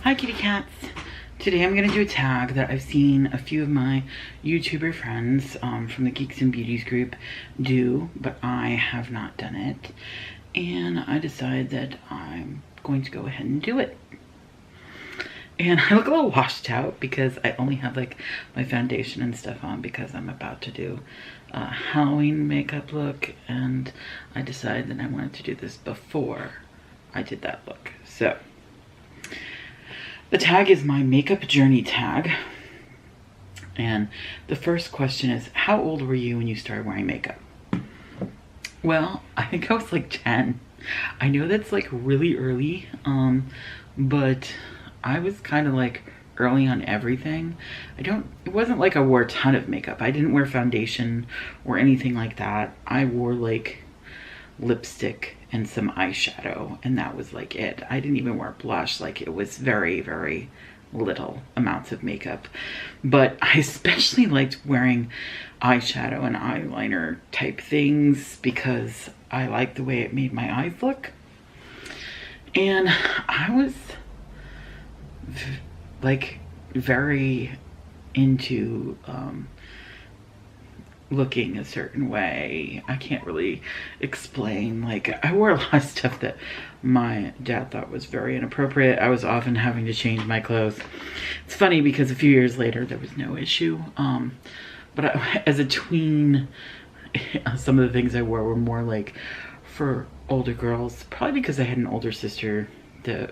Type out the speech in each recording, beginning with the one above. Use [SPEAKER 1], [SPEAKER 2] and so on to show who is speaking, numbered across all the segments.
[SPEAKER 1] Hi kitty cats. Today I'm gonna do a tag that I've seen a few of my YouTuber friends from the Geeks and Beauties group do, but I have not done it. And I decided that I'm going to go ahead and do it. And I look a little washed out because I only have like my foundation and stuff on because I'm about to do a Halloween makeup look, and I decided that I wanted to do this before I did that look. So the tag is my makeup journey tag. And the first question is, how old were you when you started wearing makeup? Well, I think I was like 10. I know that's like really early, but I was kind of like early on everything. It wasn't like I wore a ton of makeup. I didn't wear foundation or anything like that. I wore like lipstick and some eyeshadow, and that was like it. I didn't even wear blush. Like, it was very, very little amounts of makeup. But I especially liked wearing eyeshadow and eyeliner type things because I liked the way it made my eyes look. And I was like very into looking a certain way. I can't really explain. Like, I wore a lot of stuff that my dad thought was very inappropriate. I was often having to change my clothes. It's funny because a few years later there was no issue. But as a tween, some of the things I wore were more like for older girls, probably because I had an older sister that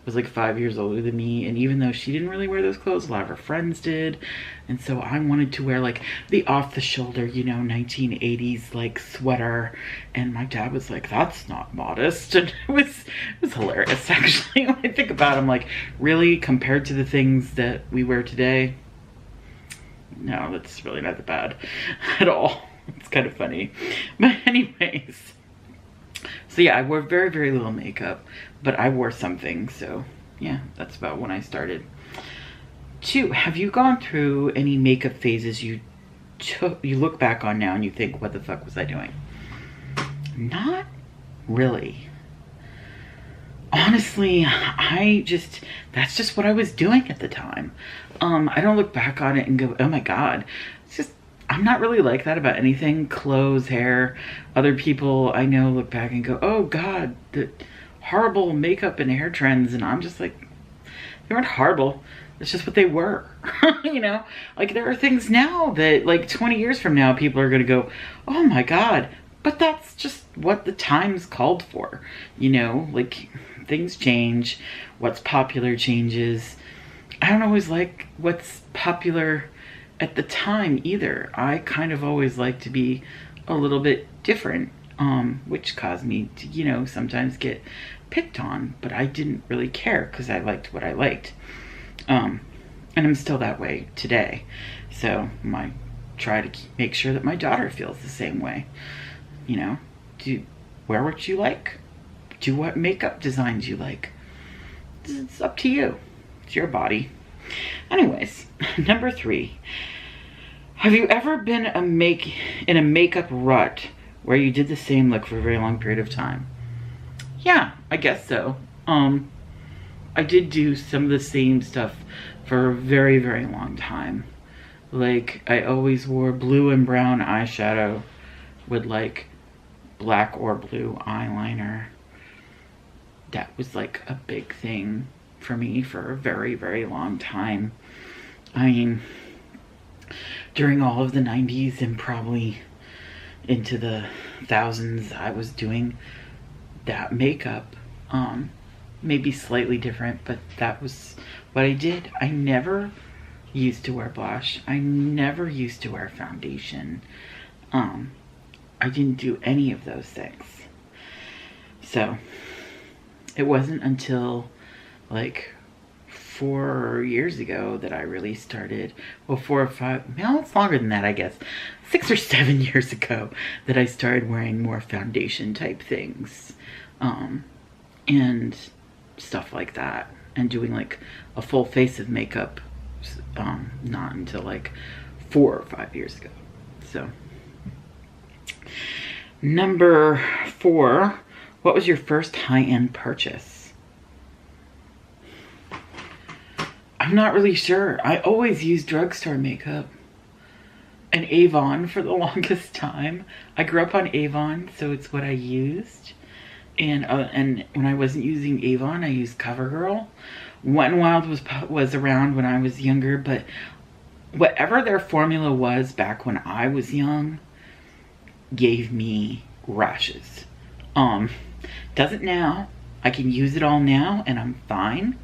[SPEAKER 1] was like 5 years older than me, and even though she didn't really wear those clothes, a lot of her friends did. And so I wanted to wear like the off-the-shoulder, you know, 1980s like sweater, and my dad was like, that's not modest. And it was hilarious actually. When I think about it, I'm like, really, compared to the things that we wear today? No, that's really not that bad at all. It's kind of funny. But anyways, so yeah, I wore very, very little makeup, but I wore something. So yeah, that's about when I started. 2, have you gone through any makeup phases you look back on now and you think, what the fuck was I doing? Not really. Honestly, that's just what I was doing at the time. I don't look back on it and go, oh my God. It's just, I'm not really like that about anything. Clothes, hair. Other people I know look back and go, oh God, the horrible makeup and hair trends. And I'm just like, they weren't horrible. It's just what they were. You know, like there are things now that like 20 years from now, people are going to go, oh my God. But that's just what the times called for. You know, like things change. What's popular changes. I don't always like what's popular at the time either. I kind of always like to be a little bit different, which caused me to, you know, sometimes get picked on, but I didn't really care because I liked what I liked. And I'm still that way today. So I try to make sure that my daughter feels the same way. You know, wear what you like. Do what makeup designs you like. It's up to you. It's your body. Anyways, number 3. Have you ever been in a makeup rut where you did the same look for a very long period of time? Yeah, I guess so. I did do some of the same stuff for a very, very long time. Like, I always wore blue and brown eyeshadow with like black or blue eyeliner. That was like a big thing for me for a very, very long time. I mean, during all of the 90s and probably into the thousands, I was doing that makeup. Maybe slightly different, but that was what I did. I never used to wear blush. I never used to wear foundation. I didn't do any of those things. So it wasn't until like 4 years ago that I really started, well, 4 or 5, no, it's longer than that, I guess. 6 or 7 years ago that I started wearing more foundation type things. And stuff like that, and doing like a full face of makeup, not until like 4 or 5 years ago. So number 4, what was your first high-end purchase? I'm not really sure. I always use drugstore makeup and Avon for the longest time. I grew up on Avon, so it's what I used. And when I wasn't using Avon, I used CoverGirl. Wet n Wild was around when I was younger, but whatever their formula was back when I was young gave me rashes. Doesn't now. I can use it all now and I'm fine.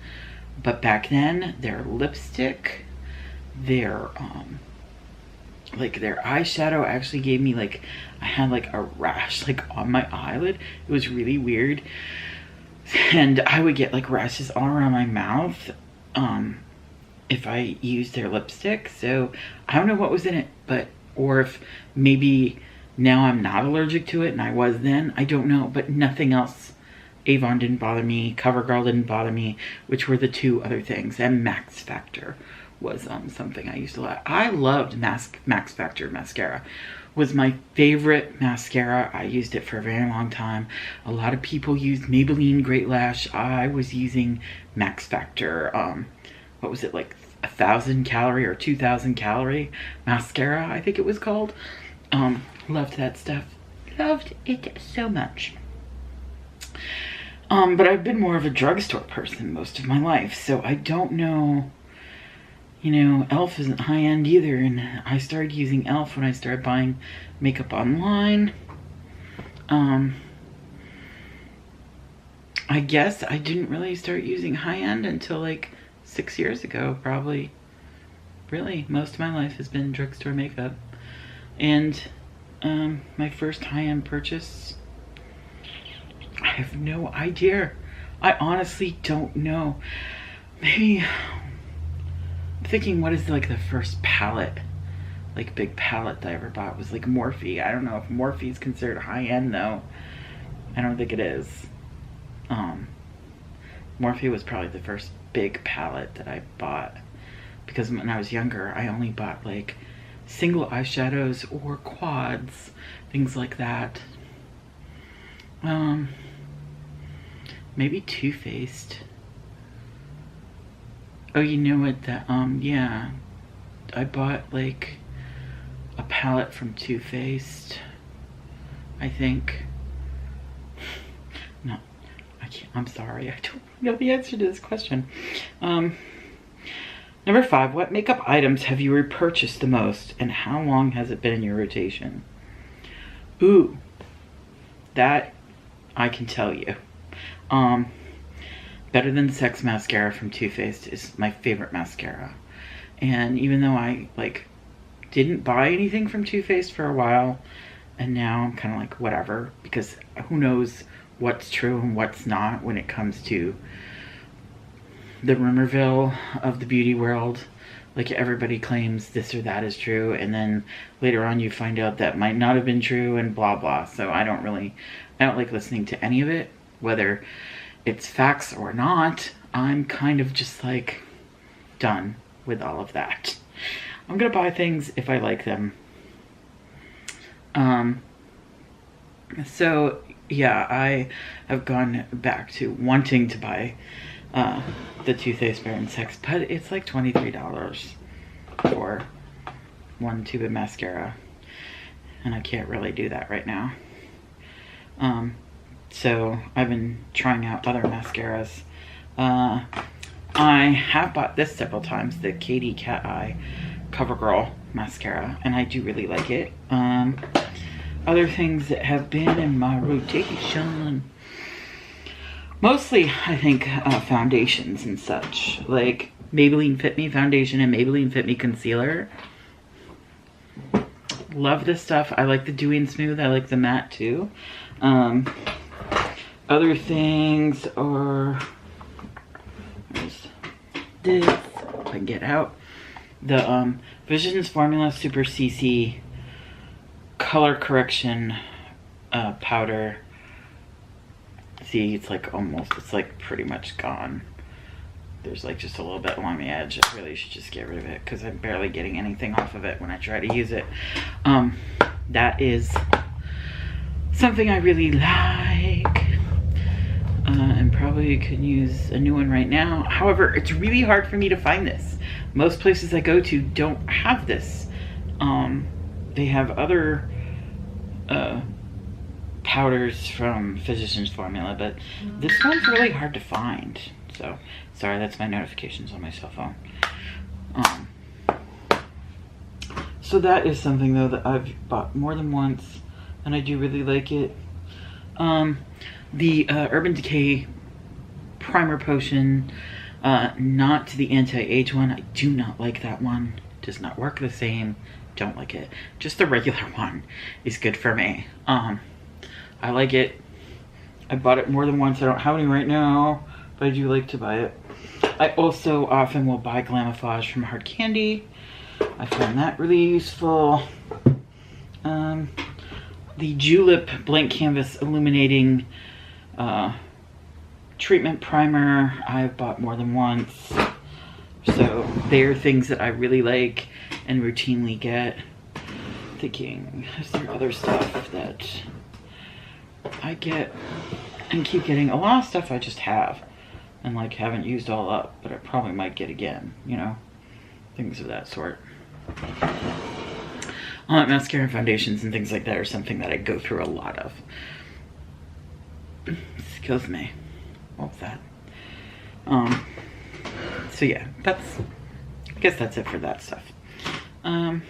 [SPEAKER 1] But back then, their lipstick, their their eyeshadow actually gave me like, I had like a rash like on my eyelid. It was really weird. And I would get like rashes all around my mouth if I used their lipstick. So I don't know what was in it, but, or if maybe now I'm not allergic to it and I was then, I don't know, but nothing else. Avon didn't bother me, CoverGirl didn't bother me, which were the two other things, and Max Factor was something I used to like. I loved Max Factor mascara. Was my favorite mascara. I used it for a very long time. A lot of people used Maybelline Great Lash. I was using Max Factor. What was it, like 1,000 calorie or 2,000 calorie mascara, I think it was called. Loved that stuff. Loved it so much. But I've been more of a drugstore person most of my life, so I don't know. You know, e.l.f. isn't high-end either, and I started using e.l.f. when I started buying makeup online. I guess I didn't really start using high-end until like 6 years ago, probably. Really, most of my life has been drugstore makeup. And my first high-end purchase, I have no idea. I honestly don't know. Maybe, I'm thinking, what is like the first palette, like big palette that I ever bought was like Morphe. I don't know if Morphe is considered high-end though. I don't think it is. Morphe was probably the first big palette that I bought, because when I was younger I only bought like single eyeshadows or quads, things like that. Maybe Too Faced. Oh, you know what, that yeah, I bought like a palette from Too Faced, I think. No, I can't, I'm sorry, I don't know the answer to this question. Number 5, what makeup items have you repurchased the most, and how long has it been in your rotation? Ooh, that I can tell you. Better Than Sex mascara from Too Faced is my favorite mascara. And even though I like didn't buy anything from Too Faced for a while, and now I'm kind of like whatever, because who knows what's true and what's not when it comes to the rumorville of the beauty world. Like, everybody claims this or that is true, and then later on you find out that might not have been true, and blah blah. So I don't like listening to any of it, whether it's facts or not. I'm kind of just like done with all of that. I'm gonna buy things if I like them. So yeah, I have gone back to wanting to buy the Too Faced Better Than Sex, but it's like $23 for one tube of mascara, and I can't really do that right now. So I've been trying out other mascaras. I have bought this several times, the Katy Cat Eye CoverGirl mascara, and I do really like it. Other things that have been in my rotation, mostly I think foundations and such, like Maybelline Fit Me foundation and Maybelline Fit Me concealer. Love this stuff. I like the Dewy and Smooth. I like the matte too. Other things are this, if I can get out, the Visions Formula Super CC color correction powder. See, it's like almost, it's like pretty much gone. There's like just a little bit along the edge. I really should just get rid of it because I'm barely getting anything off of it when I try to use it. That is something I really like. And probably probably could use a new one right now. However, it's really hard for me to find this. Most places I go to don't have this. They have other powders from Physicians Formula, but this one's really hard to find. So, sorry, that's my notifications on my cell phone. So that is something, though, that I've bought more than once, and I do really like it. The Urban Decay Primer Potion, not the anti-age one. I do not like that one. Does not work the same. Don't like it. Just the regular one is good for me. I like it. I bought it more than once. I don't have any right now, but I do like to buy it. I also often will buy Glamiflage from Hard Candy. I find that really useful. The Julep Blank Canvas Illuminating Treatment Primer, I've bought more than once. So they're things that I really like and routinely get. Thinking, is there other stuff that I get and keep getting? A lot of stuff I just have and like haven't used all up, but I probably might get again, you know, things of that sort. Mascara and foundations and things like that are something that I go through a lot of. Excuse me. What was that? So yeah, I guess that's it for that stuff. Trying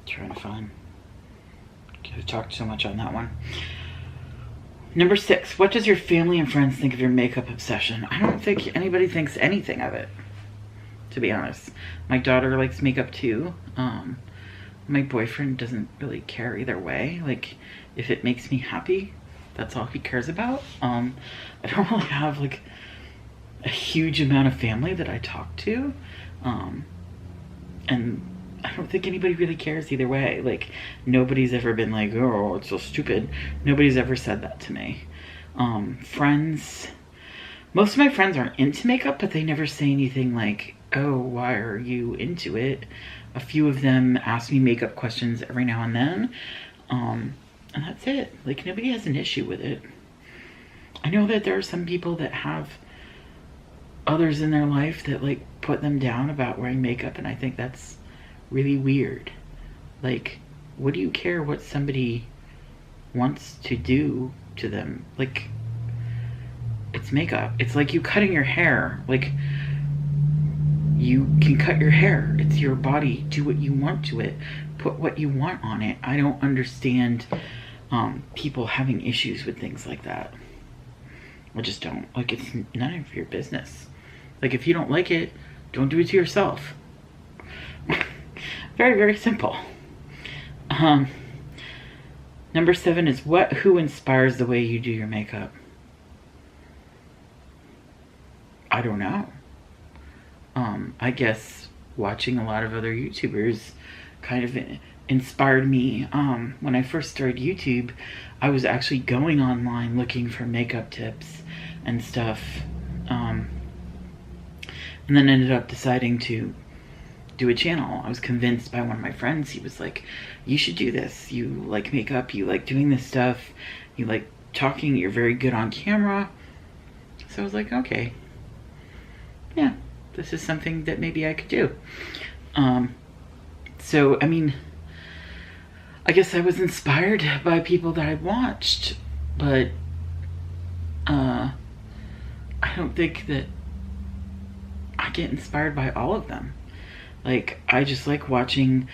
[SPEAKER 1] to find. I've talked so much on that one. Number 6, what does your family and friends think of your makeup obsession? I don't think anybody thinks anything of it, to be honest. My daughter likes makeup too. My boyfriend doesn't really care either way. Like, if it makes me happy, that's all he cares about. I don't really have like a huge amount of family that I talk to. And I don't think anybody really cares either way. Like, nobody's ever been like, oh, it's so stupid. Nobody's ever said that to me. Friends, most of my friends aren't into makeup, but they never say anything like, oh, why are you into it? A few of them ask me makeup questions every now and then. And that's it. Like, nobody has an issue with it. I know that there are some people that have others in their life that like put them down about wearing makeup, and I think that's really weird. Like, what do you care what somebody wants to do to them? Like, it's makeup. It's like you cutting your hair. Like, you can cut your hair. It's your body. Do what you want to it. Put what you want on it. I don't understand people having issues with things like that. I just don't. Like, it's none of your business. Like, if you don't like it, don't do it to yourself. Very, very simple. Number 7 is who inspires the way you do your makeup? I don't know. I guess watching a lot of other YouTubers kind of inspired me. When I first started YouTube, I was actually going online looking for makeup tips and stuff. And then ended up deciding to do a channel. I was convinced by one of my friends. He was like, you should do this. You like makeup, you like doing this stuff, you like talking, you're very good on camera. So I was like, okay, yeah, this is something that maybe I could do. So, I mean, I guess I was inspired by people that I watched, but I don't think that I get inspired by all of them. Like, I just like watching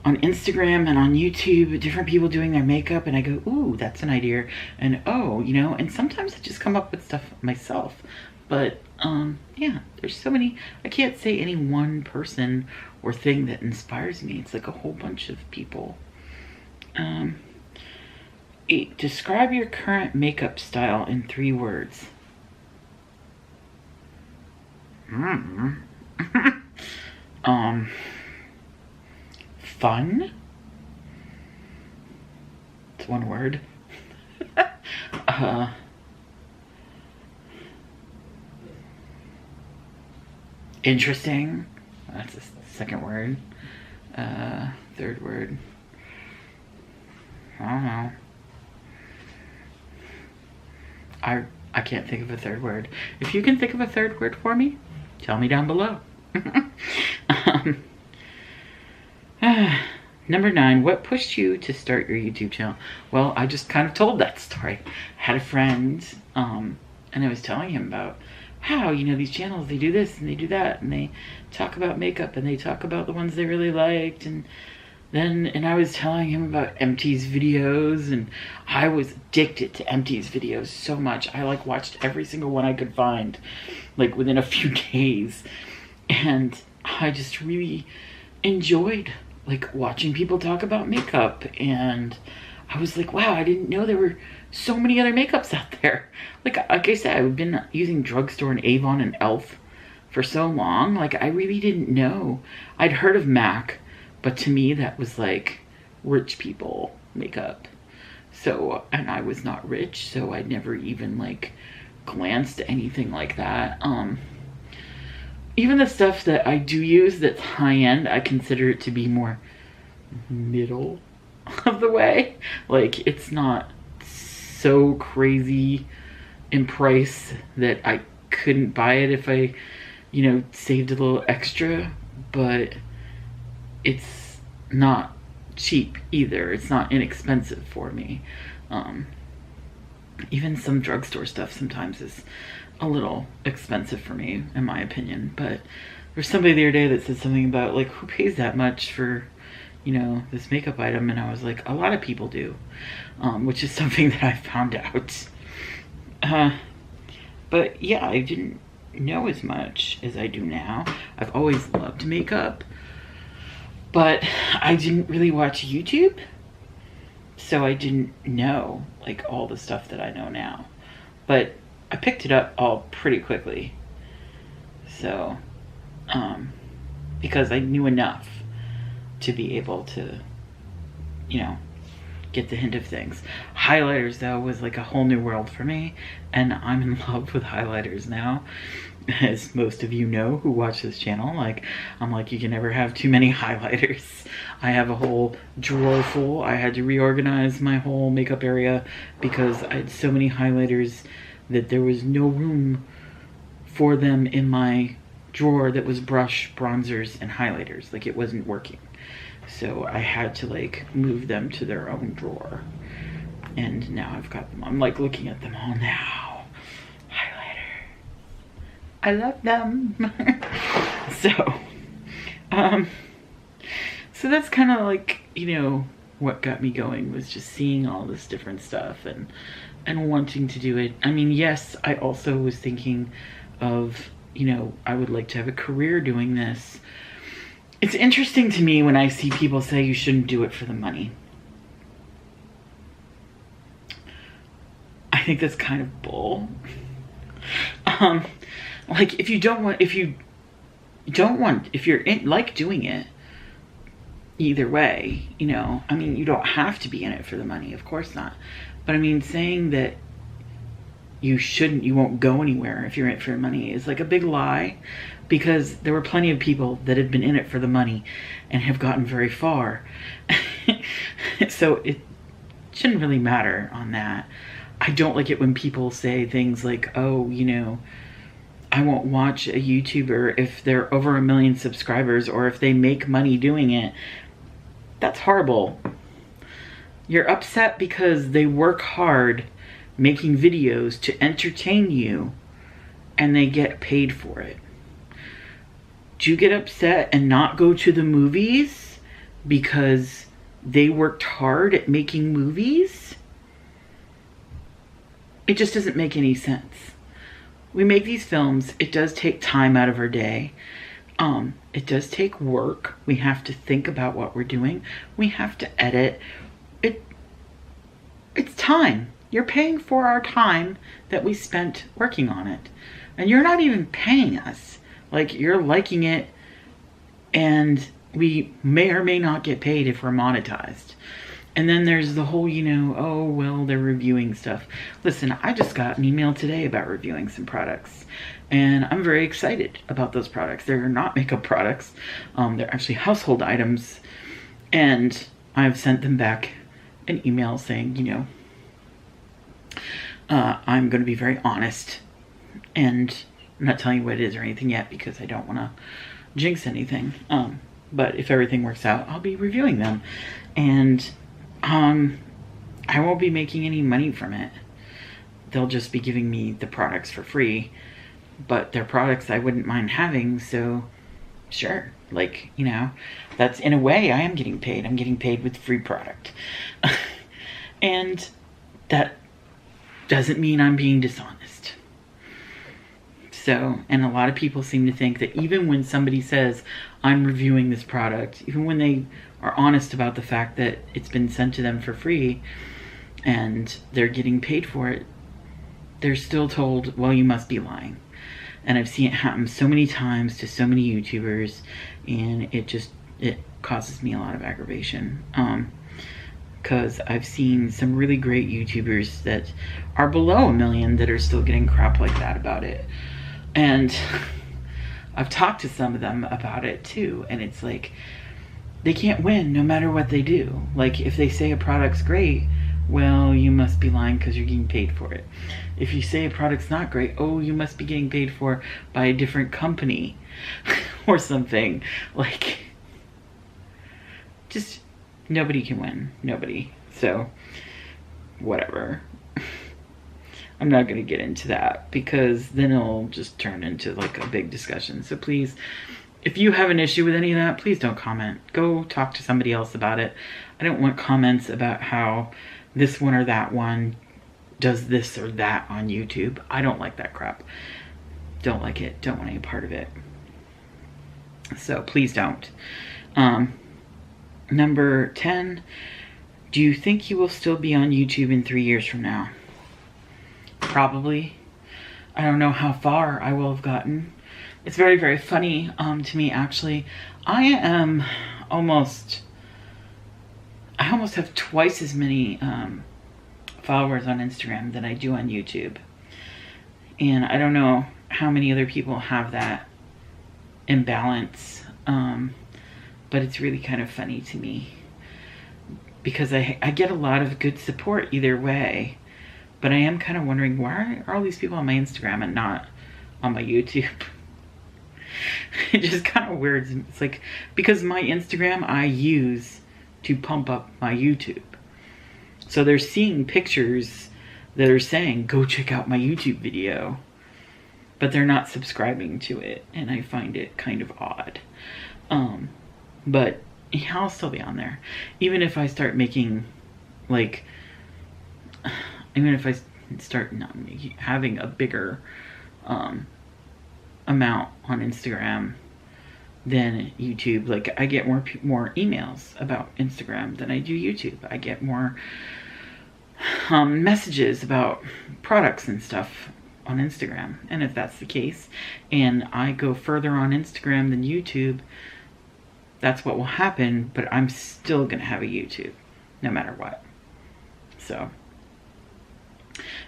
[SPEAKER 1] on Instagram and on YouTube different people doing their makeup, and I go, ooh, that's an idea, and oh, you know, and sometimes I just come up with stuff myself. But yeah, there's so many. I can't say any one person or thing that inspires me. It's like a whole bunch of people. 8, describe your current makeup style in 3 words. Fun. It's 1 word. Interesting. That's the 2nd word. 3rd word. I don't know. I I can't think of a third word. If you can think of a third word for me, tell me down below. Number 9, what pushed you to start your YouTube channel? Well, I just kind of told that story. I had a friend, and I was telling him about, wow, you know, these channels, they do this and they do that, and they talk about makeup, and they talk about the ones they really liked, and I was telling him about MT's videos, and I was addicted to MT's videos so much. I like watched every single one I could find, like within a few days, and I just really enjoyed like watching people talk about makeup, and I was like, wow, I didn't know there were so many other makeups out there. Like I said, I've been using drugstore and Avon and e.l.f. for so long. Like I really didn't know. I'd heard of MAC, but to me that was like rich people makeup. So, and I was not rich, so I'd never even like glanced at anything like that. Even the stuff that I do use that's high-end, I consider it to be more middle of the way. Like, it's not so crazy in price that I couldn't buy it if I, you know, saved a little extra, but it's not cheap either. It's not inexpensive for me. Even some drugstore stuff sometimes is a little expensive for me, in my opinion. But there's somebody the other day that said something about like, who pays that much for, you know, this makeup item? And I was like, a lot of people do, which is something that I found out. But yeah, I didn't know as much as I do now. I've always loved makeup, but I didn't really watch YouTube, so I didn't know like all the stuff that I know now. But I picked it up all pretty quickly. So, because I knew enough to be able to, you know, get the hint of things. Highlighters, though, was like a whole new world for me, and I'm in love with highlighters now. As most of you know who watch this channel, like, I'm like, you can never have too many highlighters. I have a whole drawer full. I had to reorganize my whole makeup area because I had so many highlighters that there was no room for them in my drawer that was brush, bronzers, and highlighters. Like, it wasn't working. So I had to like move them to their own drawer. And now I've got them. I'm like looking at them all now. Highlighter. I love them. So that's kind of like, you know, what got me going, was just seeing all this different stuff and wanting to do it. I mean, yes, I also was thinking of, you know, I would like to have a career doing this. It's interesting to me when I see people say you shouldn't do it for the money. I think that's kind of bull. Like, if you're like doing it, either way, you know, I mean, you don't have to be in it for the money, of course not. But I mean, saying that you won't go anywhere if you're in it for money is like a big lie, because there were plenty of people that have been in it for the money and have gotten very far. So it shouldn't really matter on that. I don't like it when people say things like, oh, you know, I won't watch a YouTuber if they're over 1 million subscribers or if they make money doing it. That's horrible. You're upset because they work hard making videos to entertain you and they get paid for it. Do you get upset and not go to the movies because they worked hard at making movies? It just doesn't make any sense. We make these films. It does take time out of our day. It does take work. We have to think about what we're doing. We have to edit. It's time. You're paying for our time that we spent working on it. And you're not even paying us. Like, you're liking it, and we may or may not get paid if we're monetized. And then there's the whole, you know, oh, well, they're reviewing stuff. Listen, I just got an email today about reviewing some products, and I'm very excited about those products. They're not makeup products. They're actually household items, and I've sent them back an email saying, you know, I'm going to be very honest, and I'm not telling you what it is or anything yet because I don't want to jinx anything. But if everything works out, I'll be reviewing them, and I won't be making any money from it. They'll just be giving me the products for free, but they're products I wouldn't mind having, so sure. Like, you know, that's, in a way, I am getting paid. I'm getting paid with free product. And that doesn't mean I'm being dishonest. So, and a lot of people seem to think that even when somebody says, I'm reviewing this product, even when they are honest about the fact that it's been sent to them for free and they're getting paid for it, they're still told, well, you must be lying. And I've seen it happen so many times to so many YouTubers, and it causes me a lot of aggravation. Because I've seen some really great YouTubers that are below 1 million that are still getting crap like that about it. And I've talked to some of them about it too, and it's like, they can't win no matter what they do. Like, if they say a product's great, well, you must be lying because you're getting paid for it. If you say a product's not great, oh, you must be getting paid for by a different company or something. Like, just nobody can win. Nobody. So, whatever. I'm not going to get into that because then it'll just turn into like a big discussion. So please, if you have an issue with any of that, please don't comment. Go talk to somebody else about it. I don't want comments about how this one or that one does this or that on YouTube. I don't like that crap. Don't like it. Don't want any part of it. So please don't. Number 10, do you think you will still be on YouTube in 3 years from now? Probably. I don't know how far I will have gotten. It's very, very funny to me, actually. I almost have twice as many followers on Instagram than I do on YouTube. And I don't know how many other people have that imbalance, but it's really kind of funny to me because I get a lot of good support either way, but I am kind of wondering, why are all these people on my Instagram and not on my YouTube? It just kind of weirds. It's like, because my Instagram I use to pump up my YouTube. So they're seeing pictures that are saying, go check out my YouTube video, but they're not subscribing to it, and I find it kind of odd. But yeah, I'll still be on there. Even if I start making, like, even if I start not making, having a bigger amount on Instagram than YouTube. Like, I get more emails about Instagram than I do YouTube. I get more messages about products and stuff on Instagram. And if that's the case, and I go further on Instagram than YouTube, that's what will happen, but I'm still gonna have a YouTube, no matter what. So,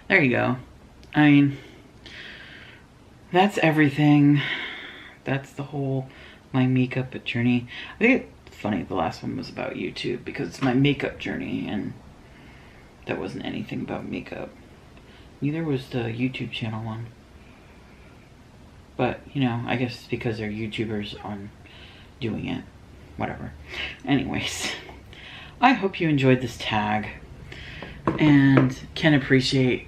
[SPEAKER 1] there you go. I mean, that's everything. That's the whole my makeup journey. I think it's funny the last one was about YouTube because it's my makeup journey, and that wasn't anything about makeup. Neither was the YouTube channel one. But, you know, I guess it's because they're YouTubers on doing it. Whatever. Anyways, I hope you enjoyed this tag and can appreciate,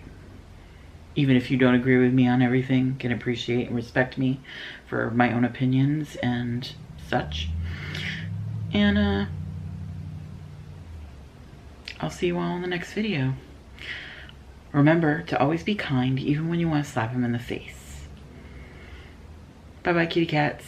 [SPEAKER 1] even if you don't agree with me on everything, can appreciate and respect me for my own opinions and such. And I'll see you all in the next video. Remember to always be kind, even when you want to slap him in the face. Bye-bye, kitty cats.